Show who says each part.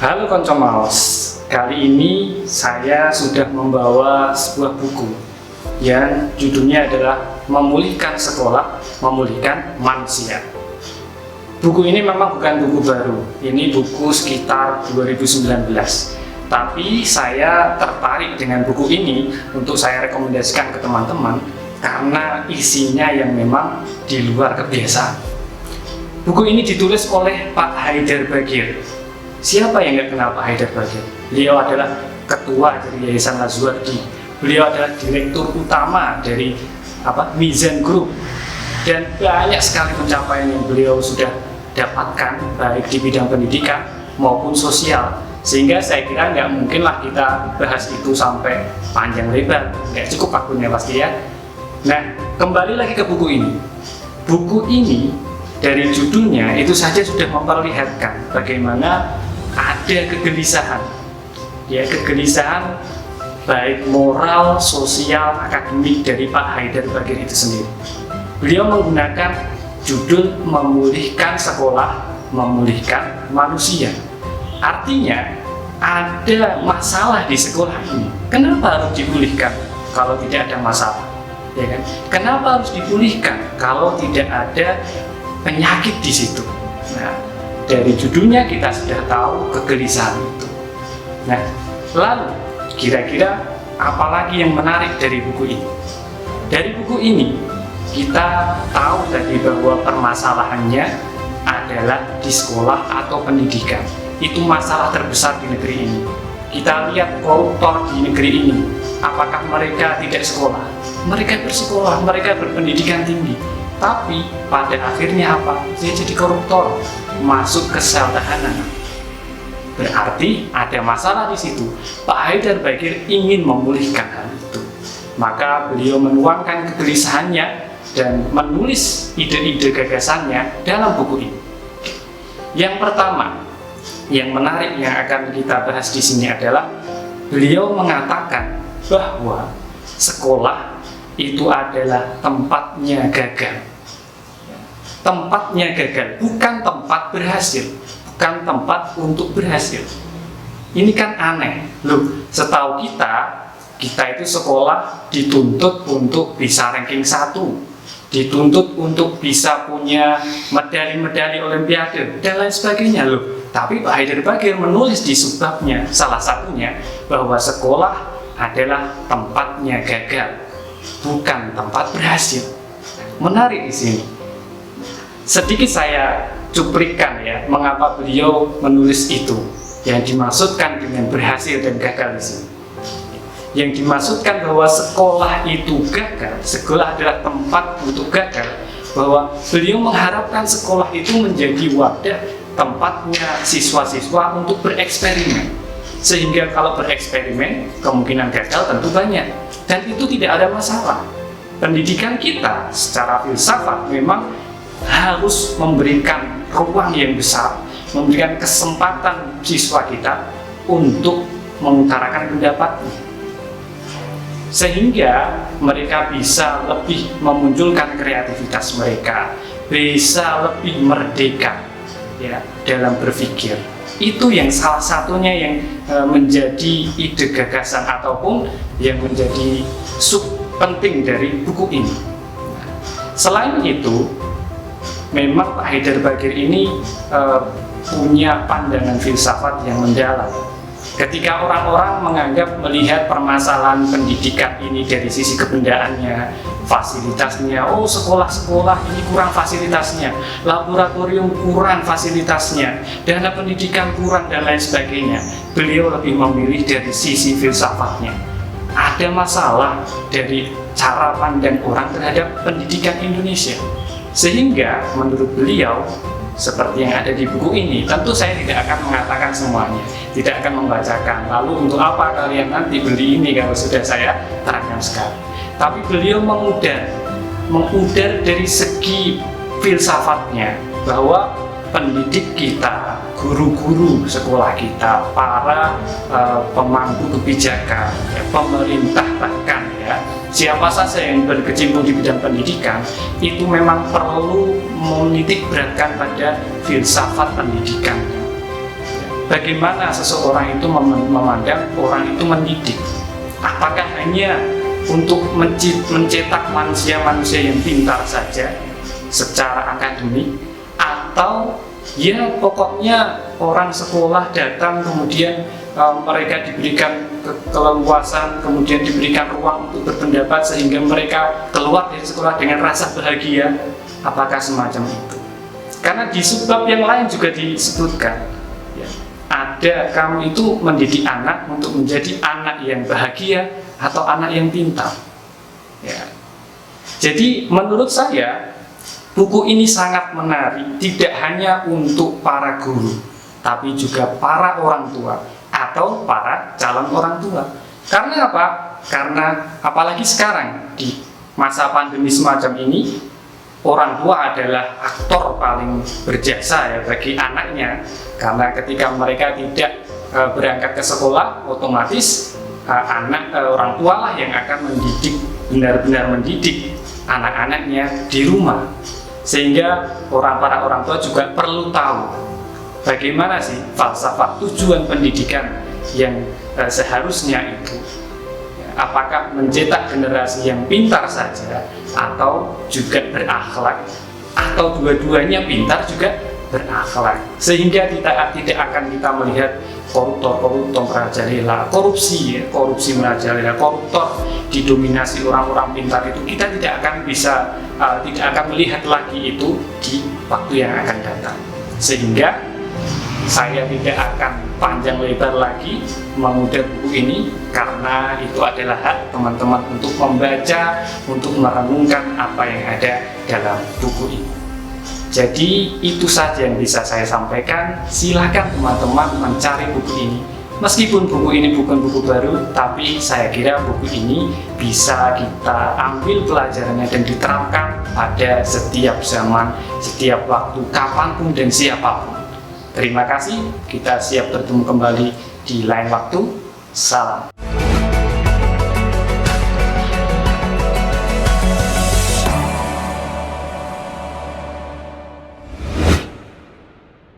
Speaker 1: Halo Konco Maos, kali ini saya sudah membawa sebuah buku yang judulnya adalah Memulihkan Sekolah, Memulihkan Manusia. Buku ini memang bukan buku baru, ini buku sekitar 2019. Tapi saya tertarik dengan buku ini untuk saya rekomendasikan ke teman-teman karena isinya yang memang di luar kebiasaan. Buku ini ditulis oleh Pak Haidar Bagir. Siapa yang nggak kenal Pak Haidar Bagir? Beliau adalah ketua dari Yayasan Lazuardi. Beliau adalah direktur utama dari Mizan Group, dan banyak sekali pencapaian yang beliau sudah dapatkan baik di bidang pendidikan maupun sosial. Sehingga saya kira nggak mungkinlah kita bahas itu sampai panjang lebar, nggak cukup waktunya pasti ya. Nah, kembali lagi ke buku ini. Buku ini dari judulnya itu saja sudah memperlihatkan bagaimana ada kegelisahan, ya kegelisahan baik moral, sosial, akademik dari Pak Haidar Bagir itu sendiri. Beliau menggunakan judul Memulihkan Sekolah, Memulihkan Manusia. Artinya ada masalah di sekolah ini. Kenapa harus dipulihkan kalau tidak ada masalah? Ya kan? Kenapa harus dipulihkan kalau tidak ada penyakit di situ? Nah, dari judulnya kita sudah tahu kegelisahan itu. Nah, lalu kira-kira apalagi yang menarik dari buku ini? Dari buku ini kita tahu tadi bahwa permasalahannya adalah di sekolah atau pendidikan. Itu masalah terbesar di negeri ini. Kita lihat koruptor di negeri ini. Apakah mereka tidak sekolah? Mereka bersekolah, mereka berpendidikan tinggi. Tapi pada akhirnya apa? Dia jadi koruptor, masuk ke sel tahanan. Berarti ada masalah di situ. Pak Haidar Bagir ingin memulihkan hal itu. Maka beliau menuangkan kegelisahannya dan menulis ide-ide gagasannya dalam buku ini. Yang pertama, yang menarik yang akan kita bahas di sini adalah beliau mengatakan bahwa sekolah itu adalah tempatnya gagal. Tempatnya gagal, bukan tempat berhasil, bukan tempat untuk berhasil. Ini kan aneh, loh. Setahu kita itu sekolah dituntut untuk bisa ranking 1, dituntut untuk bisa punya medali-medali olimpiade dan lain sebagainya loh. Tapi Pak Haidar Bagir menulis di subbabnya salah satunya bahwa sekolah adalah tempatnya gagal, bukan tempat berhasil. Menarik di sini. Sedikit saya cuplikan ya, mengapa beliau menulis itu. Yang dimaksudkan dengan berhasil dan gagal di sini. Yang dimaksudkan bahwa sekolah itu gagal, sekolah adalah tempat untuk gagal, bahwa beliau mengharapkan sekolah itu menjadi wadah tempatnya siswa-siswa untuk bereksperimen. Sehingga kalau bereksperimen, kemungkinan gagal tentu banyak. Dan itu tidak ada masalah. Pendidikan kita secara filsafat memang harus memberikan ruang yang besar, memberikan kesempatan siswa kita untuk mengutarakan pendapatnya. Sehingga mereka bisa lebih memunculkan kreativitas mereka, bisa lebih merdeka ya dalam berpikir. Itu yang salah satunya yang menjadi ide gagasan ataupun yang menjadi penting dari buku ini. Selain itu, memang Pak Haidar Bagir ini punya pandangan filsafat yang mendalam. Ketika orang-orang menganggap melihat permasalahan pendidikan ini dari sisi kebendaannya, fasilitasnya, oh sekolah-sekolah ini kurang fasilitasnya, laboratorium kurang fasilitasnya, dana pendidikan kurang dan lain sebagainya, beliau lebih memilih dari sisi filsafatnya. Ada masalah dari cara pandang orang terhadap pendidikan Indonesia. Sehingga menurut beliau, seperti yang ada di buku ini, tentu saya tidak akan mengatakan semuanya, tidak akan membacakan. Lalu untuk apa kalian nanti beli ini kalau sudah saya terangkan sekarang. tapi beliau mengudar dari segi filsafatnya bahwa pendidik kita, guru-guru sekolah kita, para pemangku kebijakan, ya, pemerintah bahkan ya, siapa saja yang berkecimpung di bidang pendidikan itu memang perlu menitik beratkan pada filsafat pendidikannya. Bagaimana seseorang itu memandang orang itu mendidik? Apakah hanya untuk mencetak manusia-manusia yang pintar saja secara akademik, atau ya pokoknya orang sekolah datang kemudian mereka diberikan keleluasan, kemudian diberikan ruang untuk berpendapat sehingga mereka keluar dari sekolah dengan rasa bahagia? Apakah semacam itu? Karena di subbab yang lain juga disebutkan ya, ada kamu itu mendidik anak untuk menjadi anak yang bahagia atau anak yang pintar ya. Jadi menurut saya buku ini sangat menarik, tidak hanya untuk para guru tapi juga para orang tua atau para calon orang tua. Karena apa? Karena apalagi sekarang di masa pandemi semacam ini, orang tua adalah aktor paling berjasa ya bagi anaknya. Karena ketika mereka tidak berangkat ke sekolah, otomatis orang tua lah yang akan mendidik, benar-benar mendidik anak-anaknya di rumah. Sehingga para orang tua juga perlu tahu bagaimana sih falsafah tujuan pendidikan yang seharusnya itu. Apakah mencetak generasi yang pintar saja atau juga berakhlak, atau dua-duanya pintar juga berakhlak, sehingga tidak akan kita melihat koruptor merajalela, korupsi merajalela, koruptor didominasi orang-orang pintar itu. Kita tidak akan melihat lagi itu di waktu yang akan datang. Sehingga saya tidak akan panjang lebar lagi mengudar buku ini, karena itu adalah hak teman-teman untuk membaca, untuk merenungkan apa yang ada dalam buku ini. Jadi itu saja yang bisa saya sampaikan. Silakan teman-teman mencari buku ini. Meskipun buku ini bukan buku baru, tapi saya kira buku ini bisa kita ambil pelajarannya dan diterapkan pada setiap zaman, setiap waktu, kapanpun dan siapapun. Terima kasih, kita siap bertemu kembali di lain waktu. Salam.